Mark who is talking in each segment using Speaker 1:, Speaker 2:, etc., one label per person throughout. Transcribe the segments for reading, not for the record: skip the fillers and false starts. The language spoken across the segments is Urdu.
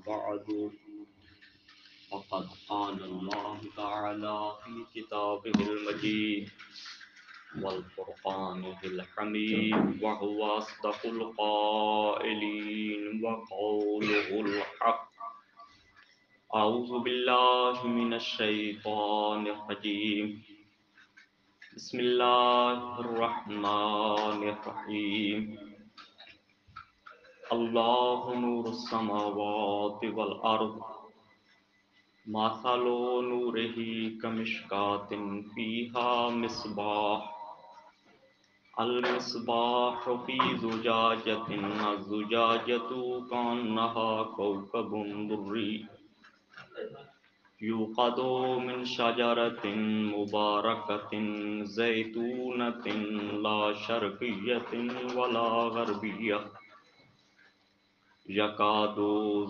Speaker 1: بعد فقد قال الله تعالى في كتابه المجيد والفرقان الحميد وهو أصدق القائلين وقوله الحق. أعوذ بالله من الشيطان الرجيم. بسم الله الرحمن الرحيم. الله نور السماوات والأرض مثل نوره كمشكاة فيها مصباح المصباح في زجاجة الزجاجة كأنها كوكب دري يوقد من شجرة مباركة زيتونة لا شرقية ولا غربية يكاد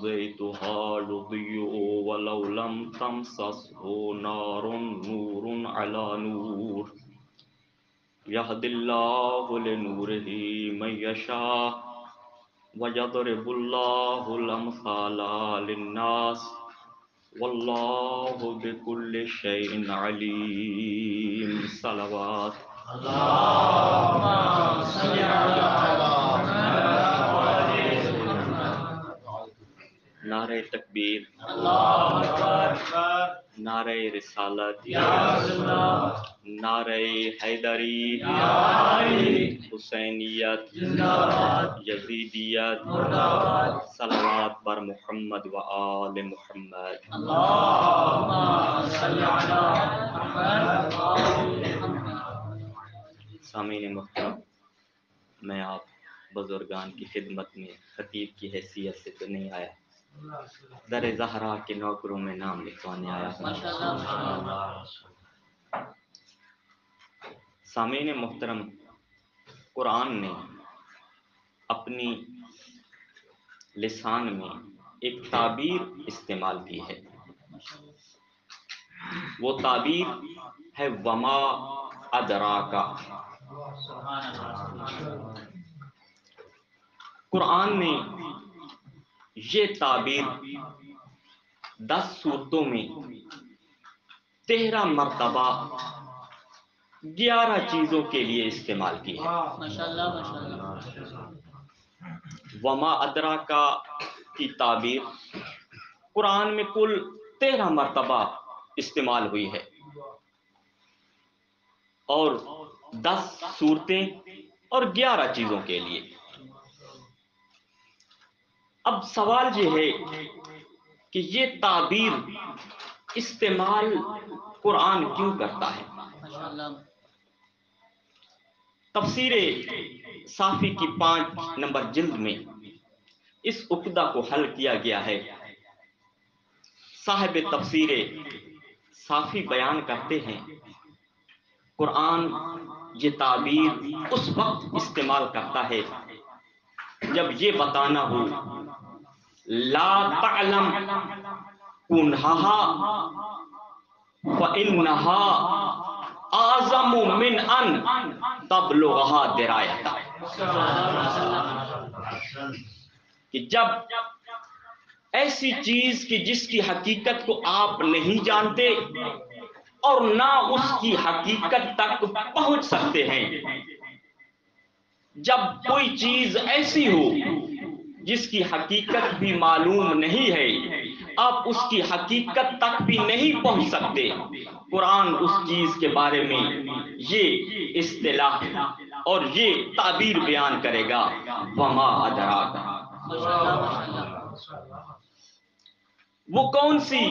Speaker 1: زيتها يضيء ولو لم تمسسه نار نور على نور يهدي الله لنوره من يشاء ويضرب الله الأمثال للناس والله بكل شيء عليم. صلوات.
Speaker 2: اللهم صل على
Speaker 1: نعرہ تکبیر،
Speaker 2: اللہ اکبر،
Speaker 1: نعرہ رسالت،
Speaker 2: یا رسول اللہ،
Speaker 1: نعرہ حیدری،
Speaker 2: یا علی،
Speaker 1: حسینیت،
Speaker 2: زندہ باد،
Speaker 1: یزیدیت،
Speaker 2: مردہ باد،
Speaker 1: صلوات بر محمد و آل محمد.
Speaker 2: اللہم صل علی محمد و آل محمد.
Speaker 1: سامعین محترم، میں آپ بزرگان کی خدمت میں خطیب کی حیثیت سے تو نہیں آیا، در زہرا کے نوکروں میں نام لکھوانے آیا ہوں. سامعین محترم، قرآن نے اپنی لسان میں ایک تعبیر استعمال کی ہے. وہ تعبیر ہے وما ادراکا. قرآن نے یہ تعبیر 10 صورتوں میں 13 مرتبہ 11 چیزوں کے لیے استعمال کی ہے. وما ادراکا کی تعبیر قرآن میں کل 13 مرتبہ استعمال ہوئی ہے اور 10 صورتیں اور 11 چیزوں کے لیے. اب سوال یہ ہے کہ یہ تعبیر استعمال قرآن کیوں کرتا ہے؟ تفسیر صافی کی 5 نمبر جلد میں اس عقدہ کو حل کیا گیا ہے. صاحب تفسیر صافی بیان کرتے ہیں قرآن یہ تعبیر اس وقت استعمال کرتا ہے جب یہ بتانا ہو لا تعلم کنہا فإنہا اعظم من ان تبلغہا درایتا. کہ جب ایسی چیز کی جس کی حقیقت کو آپ نہیں جانتے اور نہ اس کی حقیقت تک پہنچ سکتے ہیں، جب کوئی چیز ایسی ہو جس کی حقیقت بھی معلوم نہیں ہے، آپ اس کی حقیقت تک بھی نہیں پہنچ سکتے، قرآن اس چیز کے بارے میں یہ اصطلاح اور یہ تعبیر بیان کرے گا وما ادراک. وہ کون سی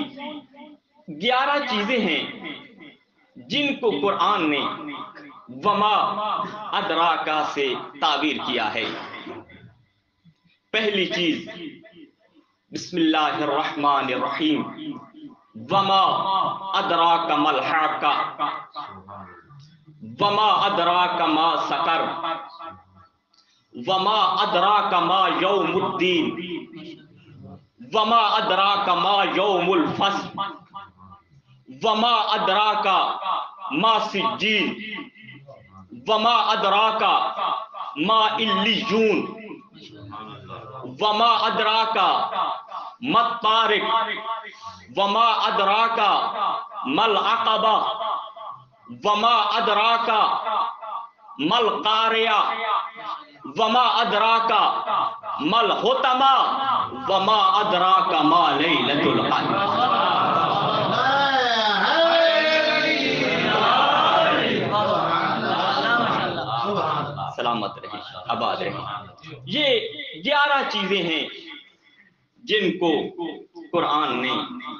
Speaker 1: 11 چیزیں ہیں جن کو قرآن نے وما ادراکا سے تعبیر کیا ہے؟ پہلی چیز بسم اللہ الرحمن الرحیم وما ادراک ما الحاقہ وما ادراک ما سقر وما ادراک ما یوم الدین وما ادراک ما یوم الفصل وما ادراک ما سجین وما ادراک ما علیون وما ادراک مت طارق وما ادراکا مل عقبہ وما ادراکا مل قاریہ وما ادراکا مل حطمہ وما ادراکا ما لیلۃ القدر. سلامت رہی، آباد رہی. یہ 11 چیزیں ہیں جن کو قرآن نے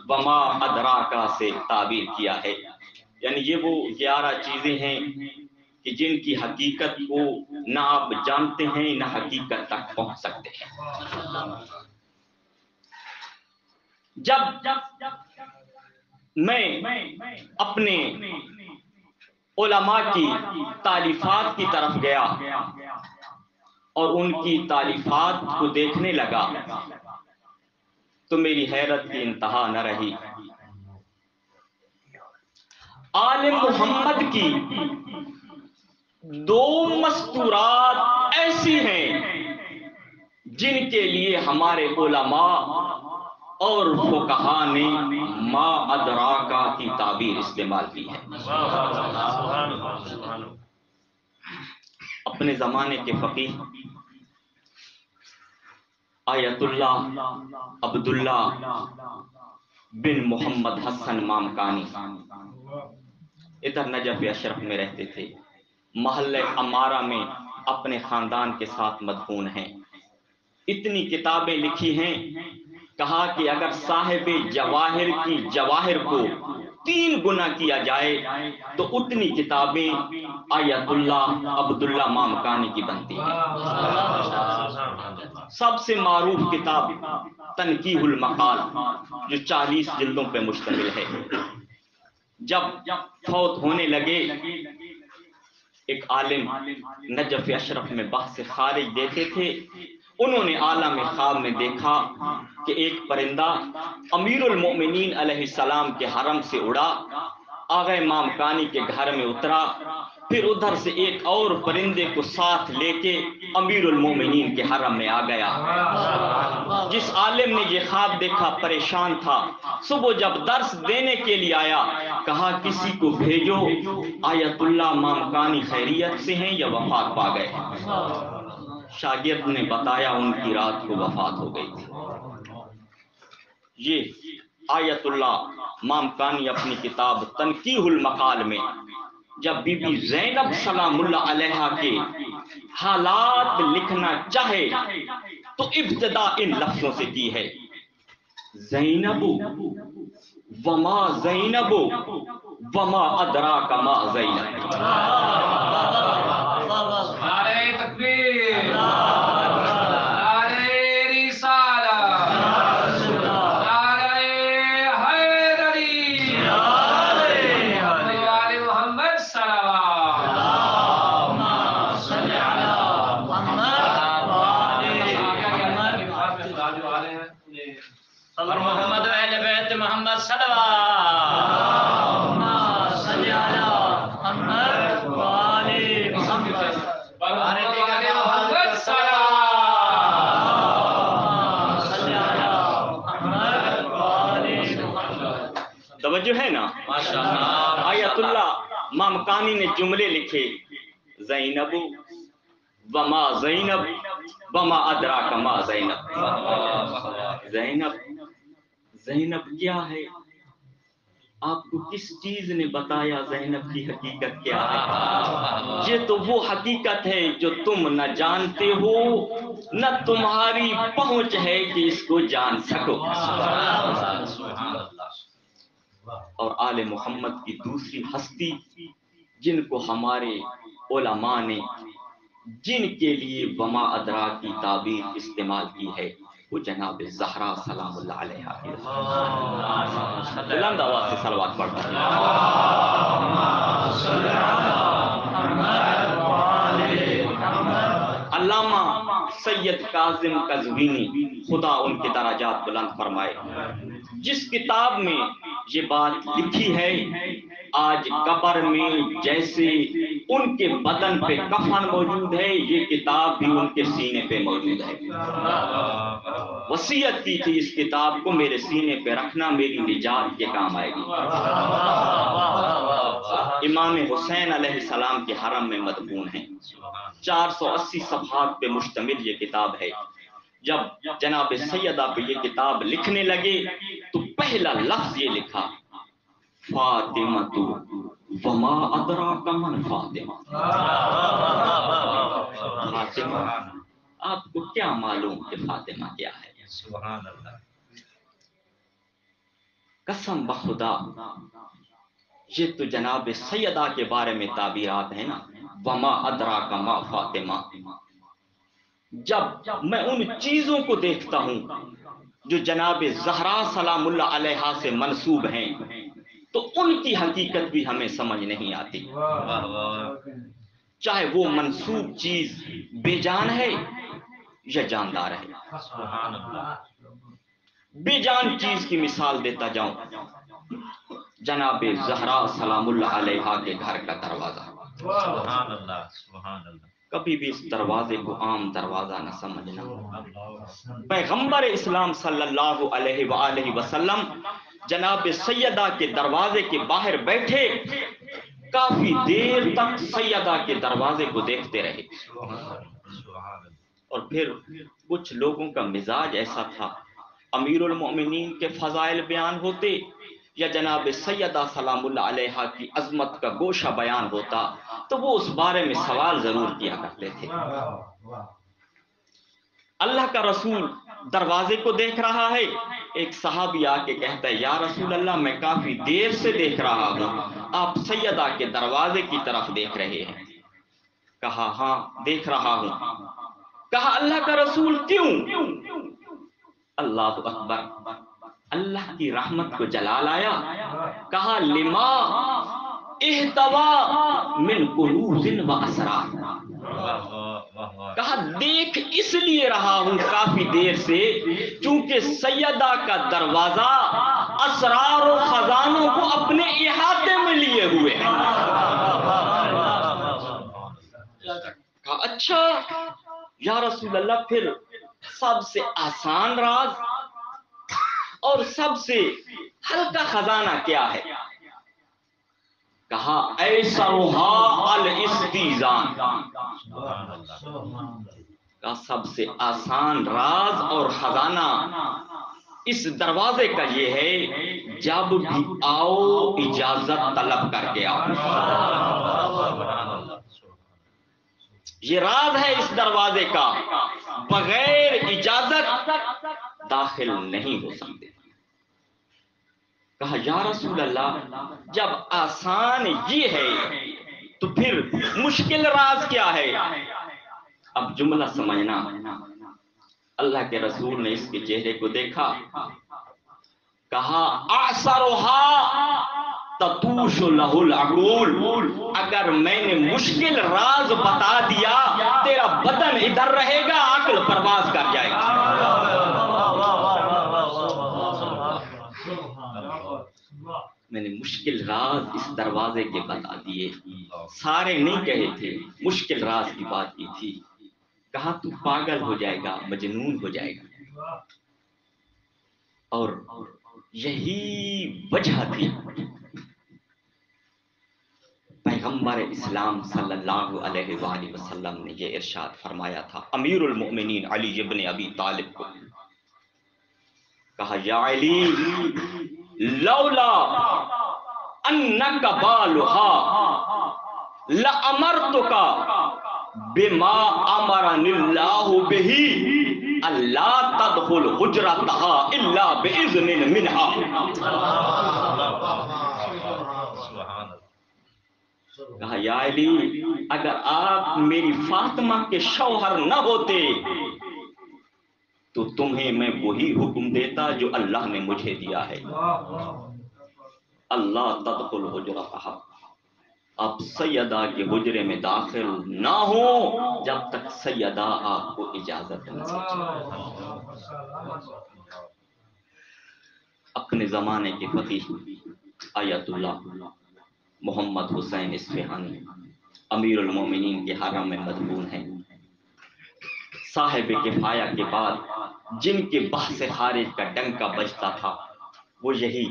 Speaker 1: وما ادراکا سے تعبیر کیا ہے. یعنی یہ وہ 11 چیزیں ہیں کہ جن کی حقیقت کو نہ آپ جانتے ہیں نہ حقیقت تک پہنچ سکتے ہیں. جب میں اپنے علماء کی تالیفات کی طرف گیا اور ان کی تالیفات کو دیکھنے لگا تو میری حیرت کی انتہا نہ رہی. آل محمد کی 2 مستورات ایسی ہیں جن کے لیے ہمارے علماء اور فقہا نے ما ادراکا کی تعبیر استعمال کی ہے. اپنے زمانے کے فقیہ آیت اللہ عبداللہ بن محمد حسن مامکانی ادھر نجف اشرف میں رہتے تھے. محلہ امارہ میں اپنے خاندان کے ساتھ مدفون ہیں. اتنی کتابیں لکھی ہیں، کہا کہ اگر صاحب جواہر کی جواہر کو 3 گنا کیا جائے تو اتنی کتابیں آیت اللہ عبداللہ مامکانی کی بنتی ہیں. سب سے معروف کتاب تنقیح المقال جو 40 جلدوں پہ مشتمل ہے. جب فوت ہونے لگے، ایک عالم نجف اشرف میں بحث خارج دیتے تھے. انہوں نے عالم خواب میں دیکھا کہ ایک پرندہ امیر المؤمنین علیہ السلام کے حرم سے اڑا، آغا مامکانی کے گھر میں اترا، پھر ادھر سے ایک اور پرندے کو ساتھ لے کے امیر المؤمنین کے حرم میں آ گیا. جس عالم نے یہ خواب دیکھا پریشان تھا. صبح جب درس دینے کے لیے آیا، کہا کسی کو بھیجو، آیت اللہ مامکانی خیریت سے ہیں یا وفات پا گئے. شاگرد نے بتایا ان کی رات کو وفات ہو گئی تھی. یہ آیت اللہ مامکانی اپنی کتاب تنقیح المقال میں جب بی بی زینب سلام اللہ علیہا کے حالات لکھنا چاہے تو ابتدا ان لفظوں سے کی ہے: زینب وما زینب وما ادراک ما زینب.
Speaker 2: نعرہ تکبیر، نعرہ رسالت، نعرہ حیدری، آل محمد صلوات. اللہم صل علی محمد و اہل بیت محمد صلوات.
Speaker 1: توجہ ہے نا؟ آیت اللہ مامکانی نے جملے لکھے: زینب وما زینب وما ادراک ما زینب. زینب کیا ہے؟ آپ کو کس چیز نے بتایا زینب کی حقیقت کیا ہے؟ یہ تو وہ حقیقت ہے جو تم نہ جانتے ہو، نہ تمہاری پہنچ ہے کہ اس کو جان سکو. اور آل محمد کی دوسری ہستی جن کو ہمارے علماء نے جن کے لیے وما ادراک کی تعبیر استعمال کی ہے وہ جناب زہرا سلام اللہ علیہا کی. بلند آواز سے صلوات پڑھتا ہے. علامہ سید کاظم قزوینی خدا ان کے درجات بلند فرمائے، جس کتاب میں یہ بات لکھی ہے: آج قبر میں جیسے ان کے بدن پہ کفن موجود ہے، یہ کتاب بھی ان کے سینے پہ موجود ہے۔ وصیت کی تھی اس کتاب کو میرے سینے پہ رکھنا، میری نجات کے کام آئے گی۔ امام حسین علیہ السلام کے حرم میں مدفون ہیں۔ 480 صفحات پہ مشتمل یہ کتاب ہے۔ جب جناب سیدہ پہ یہ کتاب لکھنے لگے تو پہلا لفظ یہ لکھا، فاطمہ تو وما ادراک من فاطمہ۔ فاطمہ، آپ کو کیا معلوم کہ فاطمہ کیا ہے؟
Speaker 2: سبحان اللہ۔
Speaker 1: قسم بخدا، یہ تو جناب سیدہ کے بارے میں تعبیرات ہیں نا، وما ادراک ما فاطمہ۔ جب میں ان چیزوں کو دیکھتا ہوں جو جناب زہرا سلام اللہ علیہا سے منسوب ہیں تو ان کی حقیقت بھی ہمیں سمجھ نہیں آتی، چاہے وہ منسوب چیز بے جان ہے یا جاندار ہے۔
Speaker 2: سبحان اللہ۔
Speaker 1: بے جان چیز کی مثال دیتا جاؤں، جناب زہرا سلام اللہ علیہا کے گھر کا دروازہ،
Speaker 2: سبحان اللہ، سبحان اللہ۔
Speaker 1: کبھی بھی اس دروازے کو عام دروازہ نہ سمجھنا۔ پیغمبر اسلام صلی اللہ علیہ وآلہ وسلم جناب سیدہ کے دروازے کے باہر بیٹھے کافی دیر تک سیدہ کے دروازے کو دیکھتے رہے، اور پھر کچھ لوگوں کا مزاج ایسا تھا، امیر المؤمنین کے فضائل بیان ہوتے یا جناب سیدہ سلام اللہ علیہا کی عظمت کا گوشہ بیان ہوتا تو وہ اس بارے میں سوال ضرور کیا کرتے تھے۔ اللہ کا رسول دروازے کو دیکھ رہا ہے، ایک صحابی آ کے کہتا ہے، یا رسول اللہ میں کافی دیر سے دیکھ رہا ہوں، آپ سیدہ کے دروازے کی طرف دیکھ رہے ہیں؟ کہا ہاں دیکھ رہا ہوں۔ کہا اللہ کا رسول کیوں؟ اللہ اکبر، اللہ کی رحمت کو جلال آیا۔ کہا لما احتوا من کنوز و اسرار۔ کہا دیکھ اس لیے رہا ہوں کافی دیر سے چونکہ سیدہ کا دروازہ اسرار و خزانوں کو اپنے احاطے میں لیے ہوئے ہے۔ کہا اچھا یا رسول اللہ، پھر سب سے آسان راز اور سب سے ہلکا خزانہ کیا ہے؟ کہا ایسرھا الاستیزان۔ کہا سب سے آسان راز اور خزانہ اس دروازے کا یہ ہے، جب بھی آؤ اجازت طلب کر کے آؤ۔ یہ راز ہے اس دروازے کا، بغیر اجازت داخل نہیں ہو سکتے۔ کہا یا رسول اللہ، جب آسان یہ ہے تو پھر مشکل راز کیا ہے؟ اب جملہ سمجھنا، اللہ کے رسول نے اس کے چہرے کو دیکھا، کہا اعصرھا تطوش لہ العقول۔ اگر میں نے مشکل راز بتا دیا تیرا بدن ادھر رہے گا، عقل پرواز کر جائے گا۔ میں نے مشکل راز اس دروازے کے بتا دیے، سارے نہیں کہے تھے، مشکل راز کی بات کی تھی۔ کہا تو پاگل ہو جائے گا، مجنون ہو جائے گا۔ اور یہی وجہ تھی پیغمبر اسلام صلی اللہ علیہ وآلہ وسلم نے یہ ارشاد فرمایا تھا امیر المؤمنین علی ابن ابی طالب کو۔ کہا یا علی لولا انک بالھا لامرتک بما امرنی اللہ بہ الا تدخل حجرتها الا باذن منها۔ کہا یا علی اگر آپ میری فاطمہ کے شوہر نہ ہوتے تو تمہیں میں وہی حکم دیتا جو اللہ نے مجھے دیا ہے، اللہ تدخل حجرتها، آپ سیدہ کے حجرے میں داخل نہ ہو جب تک سیدہ آپ کو اجازت نہ دے۔ اپنے زمانے کے فقیہ آیت اللہ محمد حسین اصفہانی امیر المومنین کے حرم میں مدفون ہیں۔ صاحب کفایہ کے بعد جن کے بحث خارج کا ڈنکا بجتا تھا وہ یہی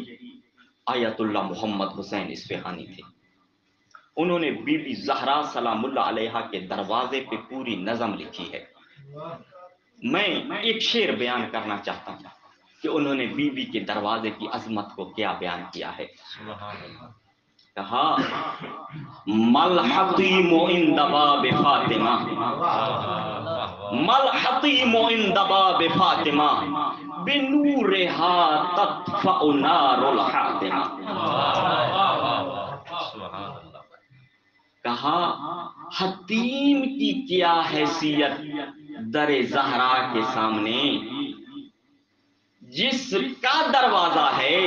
Speaker 1: آیت اللہ محمد حسین اصفہانی تھے۔ انہوں نے بی بی زہرا سلام اللہ علیہا کے دروازے پہ پوری نظم لکھی ہے۔ میں ایک شعر بیان کرنا چاہتا ہوں کہ انہوں نے بی بی کے دروازے کی عظمت کو کیا بیان کیا ہے۔ کہا مل حطیم عند باب فاطمہ، مل حطیم عند باب فاطمہ بنورها تطفأ نار الحاتمہ۔ کہا حتیم کی کیا حیثیت در زہرا کے سامنے، جس کا دروازہ ہے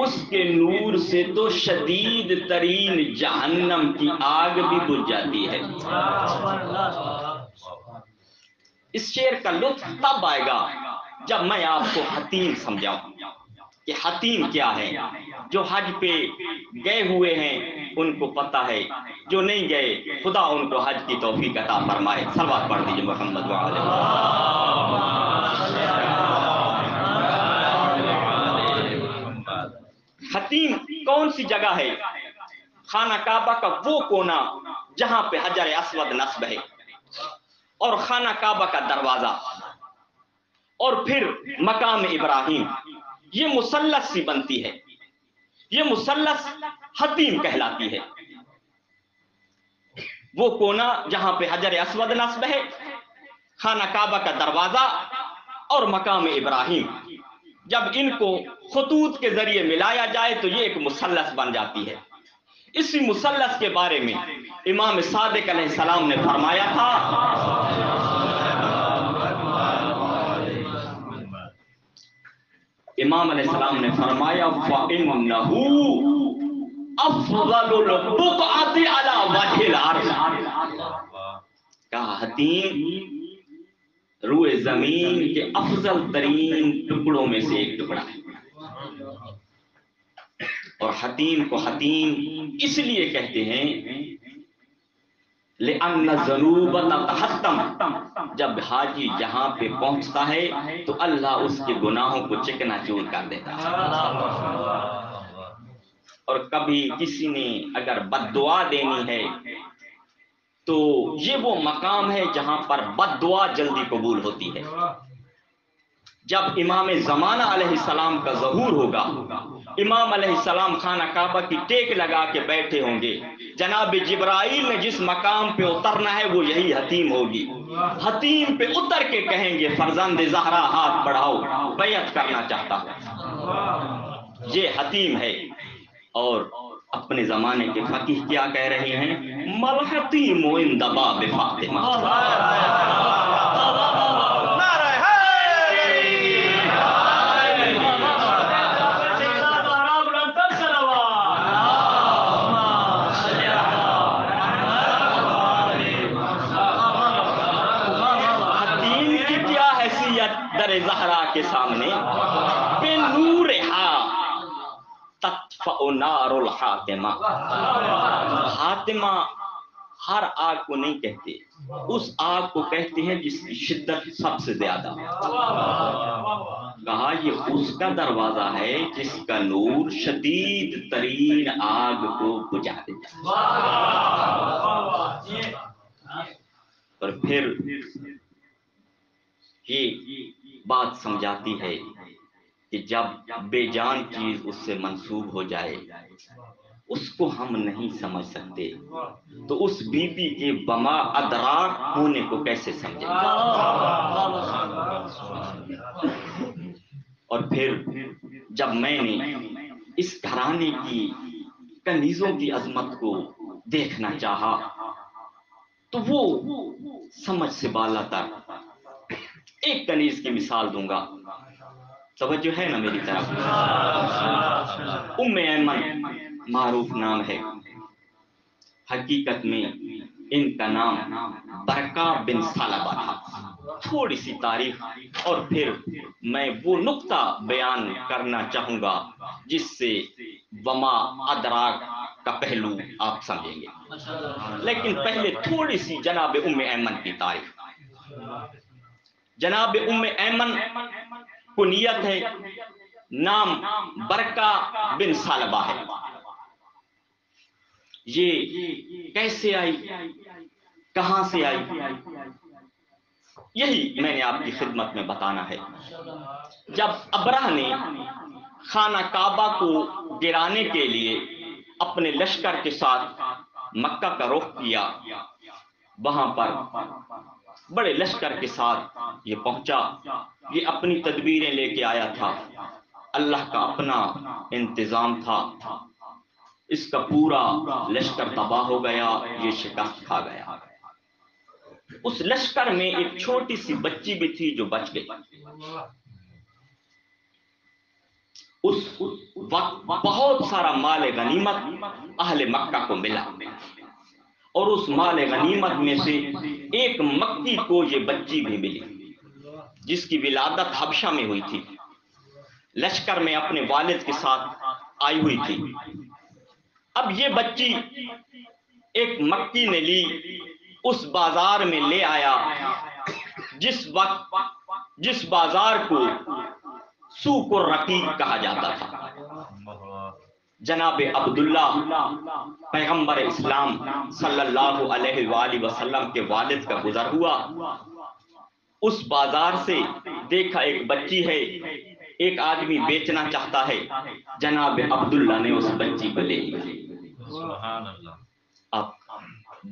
Speaker 1: اس کے نور سے تو شدید ترین جہنم کی آگ بھی بجھ جاتی ہے۔ اس شعر کا لطف تب آئے گا جب میں آپ کو حتیم سمجھاؤں کہ حتیم کیا ہے۔ جو حج پہ گئے ہوئے ہیں ان کو پتہ ہے، جو نہیں گئے خدا ان کو حج کی توفیق عطا فرمائے۔ صلوات پڑھ دیجیے محمد وعلیہ حتیم کون سی جگہ ہے؟ خانہ کعبہ کا وہ کونا جہاں پہ حجر اسود نصب ہے، اور خانہ کعبہ کا دروازہ، اور پھر مقام ابراہیم، یہ مثلث سی بنتی ہے، یہ مثلث حتیم کہلاتی ہے۔ وہ کونا جہاں پہ حجر اسود نصب ہے، خانہ کعبہ کا دروازہ اور مقام ابراہیم، جب ان کو خطوط کے ذریعے ملایا جائے تو یہ ایک مثلث بن جاتی ہے۔ اسی مثلث کے بارے میں امام صادق علیہ السلام نے فرمایا تھا، امام علیہ السلام نے فرمایا فَإِنَّهُ أَفْضَلُ الْبُقْعَةِ عَلَى وَجْهِ الْأَرْضِ۔ کہا حتیم روئے زمین کے افضل ترین ٹکڑوں میں سے ایک ٹکڑا ہے، اور حتیم کو حتیم اس لیے کہتے ہیں لِأَنَّ الذُّنُوبَ تَتَحَطَّمُ، جب حاجی جہاں پہ پہنچتا ہے تو اللہ اس کے گناہوں کو چکنا چور کر دیتا ہے۔ اور کبھی کسی نے اگر بد دعا دینی ہے تو یہ وہ مقام ہے جہاں پر بد دعا جلدی قبول ہوتی ہے۔ جب امام زمانہ علیہ السلام کا ظہور ہوگا، امام علیہ السلام خانہ کعبہ کی ٹیک لگا کے بیٹھے ہوں گے، جناب جبرائیل نے جس مقام پہ اترنا ہے وہ یہی حتیم ہوگی۔ حتیم پہ اتر کے کہیں گے فرزند زہرا ہاتھ بڑھاؤ، بیعت کرنا چاہتا ہوں۔ یہ حتیم ہے۔ اور اپنے زمانے کے فقیہ کیا کہہ رہے ہیں؟ مل حتیم عند باب فاطمہ۔ در زہرا کے سامنے بے نورہا تطفأ نار الحاتمہ۔ حاتمہ ہر آگ کو نہیں کہتے، اس آگ کو کہتے ہیں جس کی شدت سب سے زیادہ۔ کہا یہ اس کا دروازہ ہے جس کا نور شدید ترین آگ کو بجھا دیتا ہے۔ اور پھر یہ بات سمجھاتی ہے کہ جب بے جان چیز اس سے منسوب ہو جائے اس کو ہم نہیں سمجھ سکتے تو اس بی بی کے بما ادراک ہونے کو کیسے سمجھیں گے؟ اور پھر جب میں نے اس گھرانے کی کنیزوں کی عظمت کو دیکھنا چاہا تو وہ سمجھ سے بالا تر ایک کنیز کی مثال دوں گا، توجہ ہے نا میری طرف؟ ام ایمن معروف نام ہے، حقیقت میں ان کا نام برکہ بن ثعلبہ تھا۔ تھوڑی سی تاریخ اور پھر میں وہ نقطہ بیان کرنا چاہوں گا جس سے وما ادراک کا پہلو آپ سمجھیں گے، لیکن پہلے تھوڑی سی جناب ام ایمن کی تعریف۔ جناب ام ایمن کنیت ہے، نام برکہ بن ثعلبہ ہے۔ یہ کیسے آئی، کہاں سے آئی، یہی میں نے آپ کی خدمت میں بتانا ہے۔ جب ابرہ نے خانہ کعبہ کو گرانے کے لیے اپنے لشکر کے ساتھ مکہ کا رخ کیا، وہاں پر بڑے لشکر کے ساتھ یہ پہنچا، یہ اپنی تدبیریں لے کے آیا تھا، اللہ کا اپنا انتظام تھا، اس کا پورا لشکر تباہ ہو گیا، یہ شکست کھا گیا۔ اس لشکر میں ایک چھوٹی سی بچی بھی تھی جو بچ گئی۔ اس وقت بہت سارا مال غنیمت اہل مکہ کو ملا، اور اس مال غنیمت میں سے ایک مکی کو یہ بچی بھی ملی، جس کی ولادت حبشہ میں ہوئی تھی، لشکر میں اپنے والد کے ساتھ آئی ہوئی تھی۔ اب یہ بچی ایک مکی نے لی، اس بازار میں لے آیا، جس بازار کو سوق الرقیق کہا جاتا تھا۔ جناب عبداللہ پیغمبر اسلام صلی اللہ علیہ وآلہ وسلم کے والد کا گزر ہوا، اس بازار سے دیکھا ایک بچی ہے، ایک آدمی بیچنا چاہتا ہے، جناب عبداللہ نے اس بچی کو لے لیا۔ آپ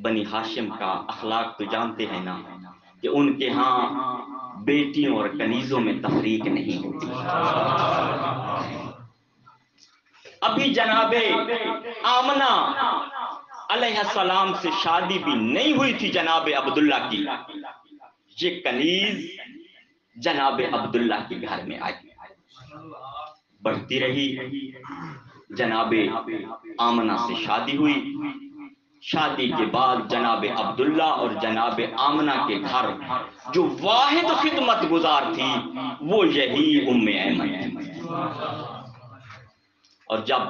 Speaker 1: بنی ہاشم کا اخلاق تو جانتے ہیں نا، کہ ان کے ہاں بیٹیوں اور کنیزوں میں تفریق نہیں ہوتی۔ ابھی جناب آمنہ علیہ السلام سے شادی بھی نہیں ہوئی تھی جناب عبداللہ کی، یہ کنیز جناب عبداللہ کے گھر میں آئی، بڑھتی رہی، جناب آمنہ سے شادی ہوئی۔ شادی کے بعد جناب عبداللہ اور جناب آمنہ کے گھر جو واحد خدمت گزار تھی وہ یہی ام ایمن تھی۔ اور جب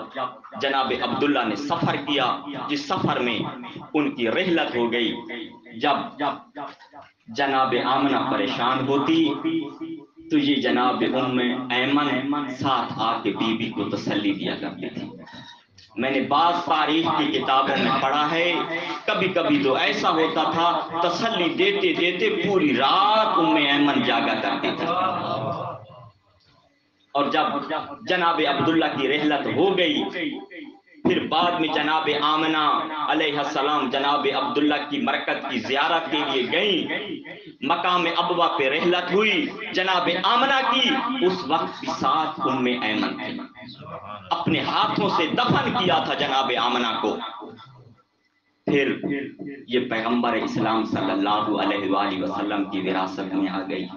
Speaker 1: جناب عبداللہ نے سفر کیا، جس سفر میں ان کی رحلت ہو گئی، جب جناب آمنہ پریشان ہوتی تو یہ جناب ام ایمن ساتھ آ کے بی بی کو تسلی دیا کرتی تھی۔ میں نے بعض تاریخ کی کتابوں میں پڑھا ہے، کبھی کبھی تو ایسا ہوتا تھا تسلی دیتے دیتے پوری رات ام ایمن جاگا کرتی تھی۔ اور جب جناب عبداللہ کی رحلت ہو گئی، پھر بعد میں جناب آمنہ علیہ السلام جناب عبداللہ کی مرکز کی زیارت کے لیے گئیں، مقام ابوا پہ رحلت ہوئی جناب آمنہ کی، اس وقت بھی ساتھ ام ایمن تھی، اپنے ہاتھوں سے دفن کیا تھا جناب آمنہ کو۔ پھر یہ پیغمبر اسلام صلی اللہ علیہ وآلہ وسلم کی وراثت میں آ گئی۔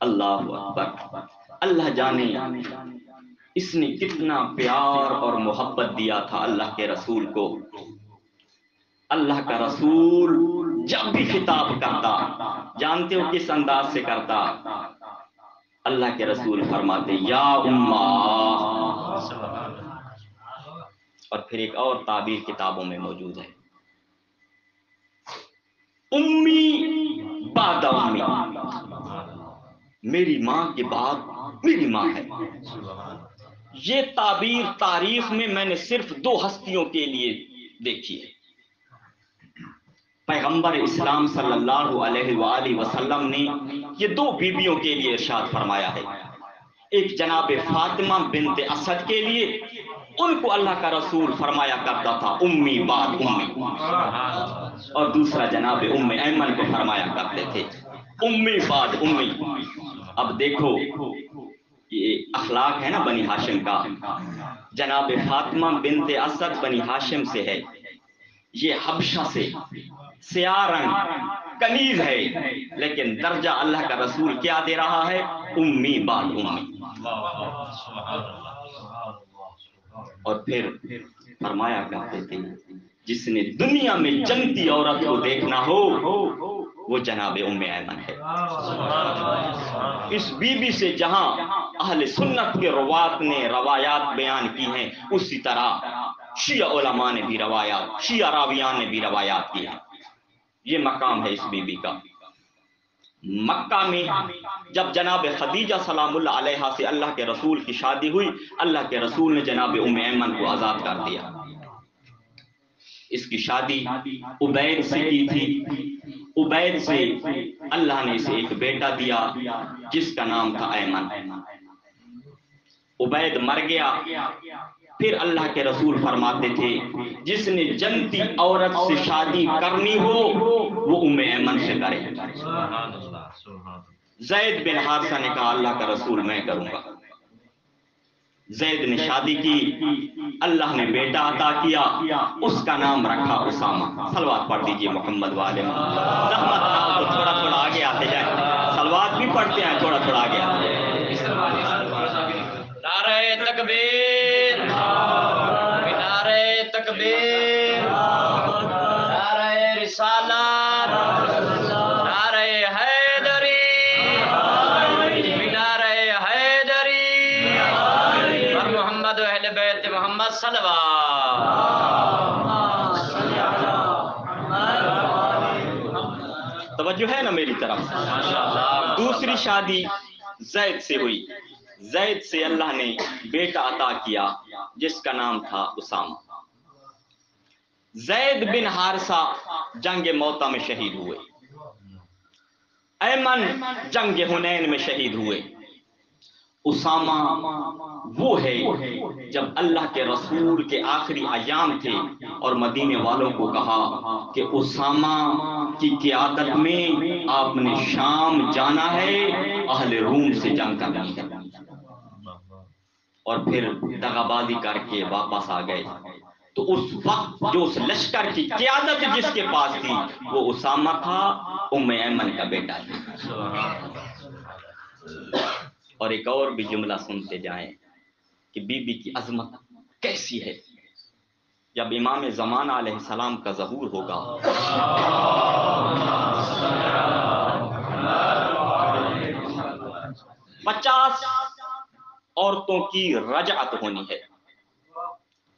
Speaker 1: اللہ اکبر، اللہ جانے اس نے کتنا پیار اور محبت دیا تھا اللہ کے رسول کو۔ اللہ کا رسول جب بھی خطاب کرتا، جانتے ہو کس انداز سے کرتا؟ اللہ کے رسول فرماتے یا امہ، اور پھر ایک اور تعبیر کتابوں میں موجود ہے، امی بعد امی، میری ماں کے بعد میری ماں ہے۔ یہ تعبیر تاریخ میں نے صرف دو ہستیوں کے لیے دیکھی ہے۔ پیغمبر اسلام صلی اللہ علیہ وآلہ وسلم نے یہ دو بیویوں کے لیے ارشاد فرمایا ہے، ایک جناب فاطمہ بنت اسد کے لیے، ان کو اللہ کا رسول فرمایا کرتا تھا امی بعد امی، اور دوسرا جناب ام ایمن کو فرمایا کرتے تھے امی بعد امی۔ اب دیکھو یہ اخلاق ہے نا بنی ہاشم کا، جناب فاطمہ بنت اسد بنی ہاشم سے ہے، یہ حبشہ سے سیاہ رنگ کنیز ہے، لیکن درجہ اللہ کا رسول کیا دے رہا ہے؟ امی بعد امی۔ اور پھر فرمایا کرتے تھے جس نے دنیا میں جنتی عورت کو دیکھنا ہو وہ جناب ام ایمن ہے۔ اس بی بی سے جہاں اہل سنت کے روات نے روایات بیان کی ہیں، اسی طرح شیعہ علماء نے بھی روایات، شیعہ راویان نے بھی روایات کی ہیں۔ یہ مقام ہے اس بی بی کا۔ مکہ میں جب جناب خدیجہ سلام اللہ علیہا سے اللہ کے رسول کی شادی ہوئی، اللہ کے رسول نے جناب ام ایمن کو آزاد کر دیا۔ اس کی شادی عبید سے کی تھی۔ عبید سے اللہ نے اسے ایک بیٹا دیا جس کا نام تھا ایمن۔ عبید مر گیا، پھر اللہ کے رسول فرماتے تھے جس نے جنتی عورت سے شادی کرنی ہو وہ ام ایمن سے کرے۔ زید بن حارثہ نے کہا اللہ کا رسول میں کروں گا۔ زید نے شادی کی، اللہ نے بیٹا عطا کیا، اس کا نام رکھا اسامہ۔ صلوات پڑھ دیجئے محمد والے محمد۔ زحمت نہ ہو تو تھوڑا تھوڑا آگے آتے جائیں، صلوات بھی پڑھتے ہیں، تھوڑا تھوڑا آگے آتے ہیں۔ نعرہ تکبیر، نعرہ تکبیر، نعرہ رسالت، نعرہ حیدری، نعرہ حیدری، اور محمد و اہل بیت محمد صلوات۔ توجہ ہے نا میری طرف؟ دوسری شادی زید سے ہوئی۔ زید سے اللہ نے بیٹا عطا کیا جس کا نام تھا اسامہ۔ زید بن حارثہ جنگ موطا میں شہید ہوئے، ایمن جنگ حنین میں شہید ہوئے۔ اسامہ وہ ہے جب اللہ کے رسول کے آخری ایام تھے اور مدینے والوں کو کہا کہ اسامہ کی قیادت میں آپ نے شام جانا ہے، اہل روم سے جنگ کرنی ہے، اور پھر دغابازی کر کے واپس آ گئے۔ تو اس وقت جو اس لشکر کی قیادت جس کے پاس تھی وہ اسامہ تھا، ام ایمن کا بیٹا ہے۔ اور ایک اور بھی جملہ سنتے جائیں کہ بی بی کی عظمت کیسی ہے۔ جب امام زمان علیہ السلام کا ظہور ہوگا، 50 عورتوں کی رجعت ہونی ہے۔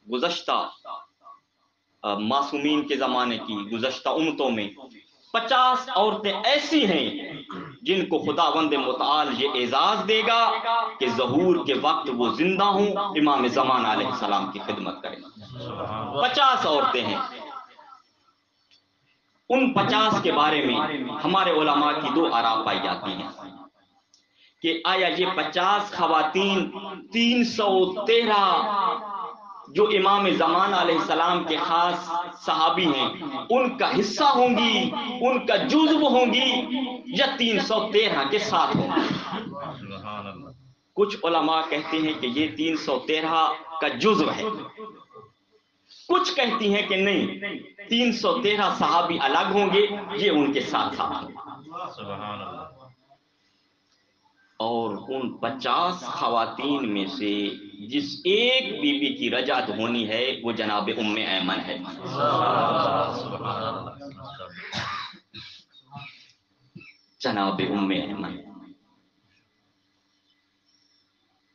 Speaker 1: گزشتہ معصومین کے زمانے کی گزشتہ امتوں میں 50 عورتیں ایسی ہیں جن کو خداوند متعال یہ اعزاز دے گا کہ ظہور کے وقت وہ زندہ ہوں، امام زمان علیہ السلام کی خدمت کریں۔ 50 عورتیں ہیں۔ ان 50 کے بارے میں ہمارے علماء کی 2 آراء پائی جاتی ہیں کہ آیا یہ 50 خواتین 313 جو امام زمان علیہ السلام کے خاص صحابی ہیں ان کا حصہ ہوں گی، ان کا جزو ہوں گی، یا 313 کے ساتھ ہوں گی؟ کچھ علماء کہتے ہیں کہ یہ 313 کا جزو ہے، کچھ کہتی ہیں کہ نہیں، 313 صحابی الگ ہوں گے، یہ ان کے ساتھ ساتھ ہوں گے۔ اور ان 50 خواتین میں سے جس ایک بی بی کی رجعت ہونی ہے وہ جناب ام ایمن ہے۔ جناب ام ایمن،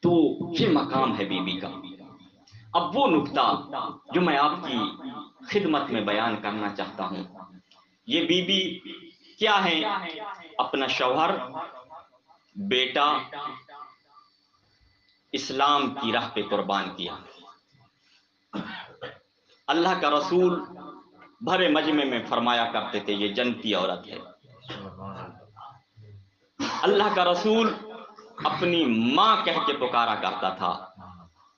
Speaker 1: تو یہ مقام ہے بی بی کا۔ اب وہ نکتہ جو میں آپ کی خدمت میں بیان کرنا چاہتا ہوں، یہ بی بی کیا ہے؟ اپنا شوہر، بیٹا اسلام کی راہ پہ قربان کیا۔ اللہ کا رسول بھرے مجمع میں فرمایا کرتے تھے یہ جنتی عورت ہے۔ اللہ کا رسول اپنی ماں کہہ کے پکارا کرتا تھا،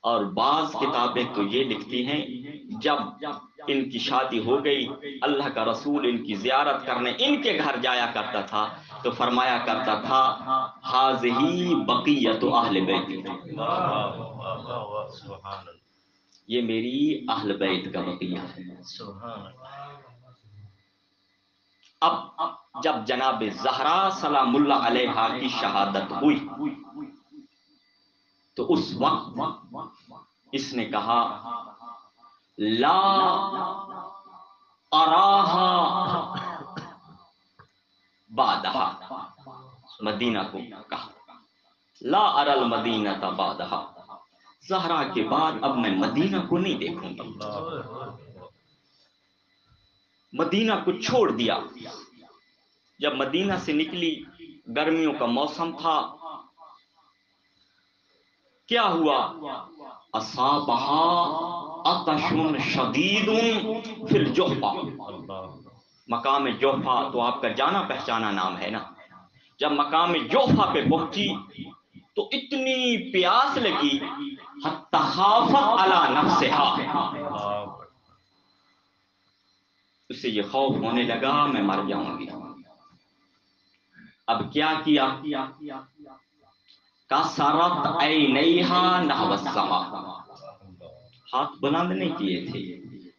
Speaker 1: اور بعض کتابیں تو یہ لکھتی ہیں جب ان کی شادی ہو گئی اللہ کا رسول ان کی زیارت کرنے ان کے گھر جایا کرتا تھا تو فرمایا کرتا تھا ہاذہی بقیۃ اہل بیت، یہ میری اہل بیت کا بقیہ ہے۔ اب جب جناب زہرا سلام اللہ علیہا کی شہادت ہوئی تو اس وقت اس نے کہا لا اراہا بعدہا، مدینہ کو کہا لا ارى المدینہ بعدہا، زہرا کے بعد اب میں مدینہ کو نہیں دیکھوں گی. مدینہ کو چھوڑ دیا. جب مدینہ سے نکلی، گرمیوں کا موسم تھا، کیا ہوا؟ اصابہا عطش شدید فی الجحفہ. مقام جوفا تو آپ کا جانا پہچانا نام ہے نا. جب مقام جوفا پہ پہنچی تو اتنی پیاس لگی، حتی خافت علی نفسہا، اسے یہ خوف ہونے لگا میں مر جاؤں گی. اب کیا کیا؟ کسرت عینیہا نحو السما، ہاتھ بلند نہیں کیے تھے،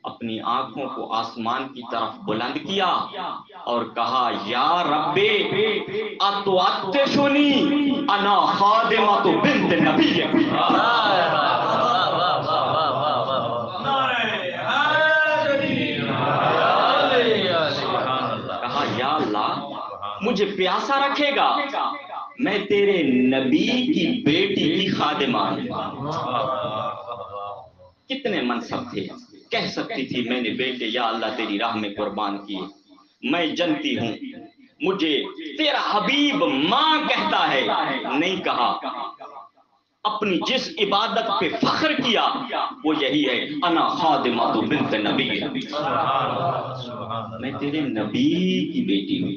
Speaker 1: اپنی آنکھوں کو آسمان کی طرف بلند کیا اور کہا یا رب اتعطشنی انا خادمۃ بنت نبی. کہا یا اللہ مجھے پیاسا رکھے گا، میں تیرے نبی کی بیٹی کی خادمہ ہوں. کتنے منصب تھے، کہہ سکتی تھی میں نے بیٹے یا اللہ تیری راہ میں قربان کیے. میں جنتی ہوں، مجھے تیرا حبیب ماں کہتا ہے، نہیں کہا. اپنی جس عبادت پہ فخر کیا وہ یہی ہے، انا خادمۃ بنت نبی، میں تیرے نبی کی بیٹی ہوں،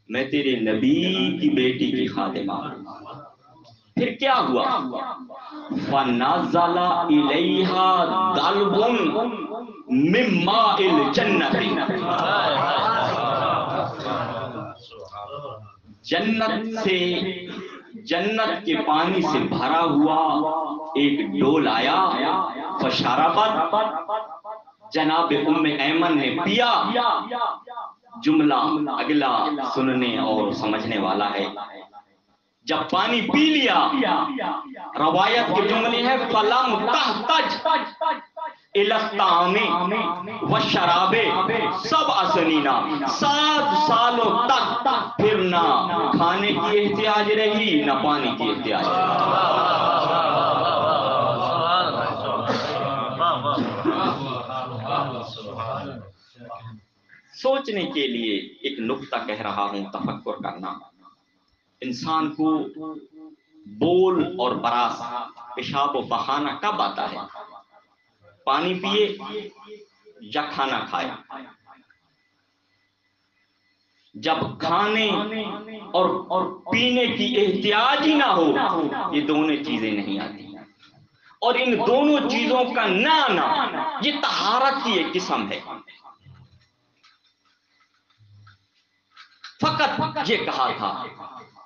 Speaker 1: میں تیرے نبی کی بیٹی کی خادمہ ہوں. پھر کیا ہوا؟ فَنَزَلَ إِلَيْهَا دَلْوٌ مِّن مَّاءِ الْجَنَّةِ، جنت سے، جنت کے پانی سے بھرا ہوا ایک ڈول آیا. فشربت، جناب ام ایمن نے پیا. جملہ اگلا سننے اور سمجھنے والا ہے. جب پانی پی لیا، روایت کے جملے ہیں فلم تحتج الی الطعام والشراب 7 سنین، 7 سالوں تک پھر نہ کھانے کی احتیاج رہی نہ پانی کی احتیاج رہی. سوچنے کے لیے ایک نقطہ کہہ رہا ہوں، تفکر کرنا. انسان کو بول اور براس، پیشاب و پخانہ کب آتا ہے؟ پانی پیے یا کھانا کھائے. جب کھانے اور پینے کی احتیاج ہی نہ ہو، یہ دونوں چیزیں نہیں آتی. اور ان دونوں چیزوں کا نہ آنا یہ طہارت کی ایک قسم ہے. فقط یہ کہا تھا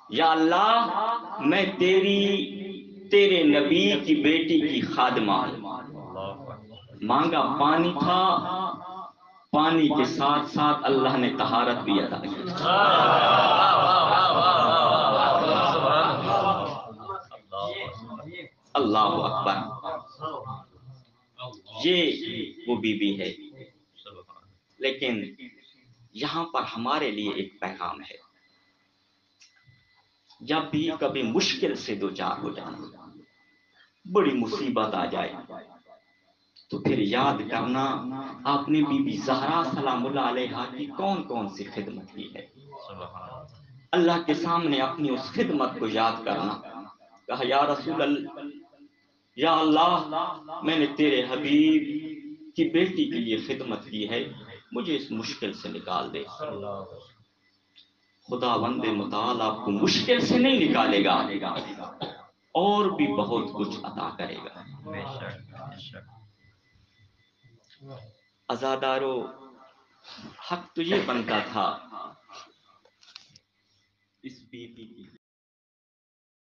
Speaker 1: یا اللہ میں تیرے نبی کی بیٹی کی خادمہ ہوں. مانگا پانی تھا، پانی کے ساتھ ساتھ اللہ نے طہارت بھی عطا کی. اللہ اکبر. یہ وہ بی بی ہے. لیکن یہاں پر ہمارے لیے ایک پیغام ہے. جب بھی کبھی مشکل سے دوچار ہو جانا، بڑی مصیبت آ جائے، تو پھر یاد کرنا آپ نے بی بی زہرا سلام اللہ علیہا کی کون کون سی خدمت کی ہے. اللہ کے سامنے اپنی اس خدمت کو یاد کرنا. کہا یا رسول اللہ، یا اللہ میں نے تیرے حبیب کی بیٹی کے لیے خدمت کی ہے، مجھے اس مشکل سے نکال دے. خداوند متعال آپ کو مشکل سے نہیں نکالے گا، اور بھی بہت کچھ عطا کرے گا. عزادارو، حق تو یہ بنتا تھا اس بی بی کی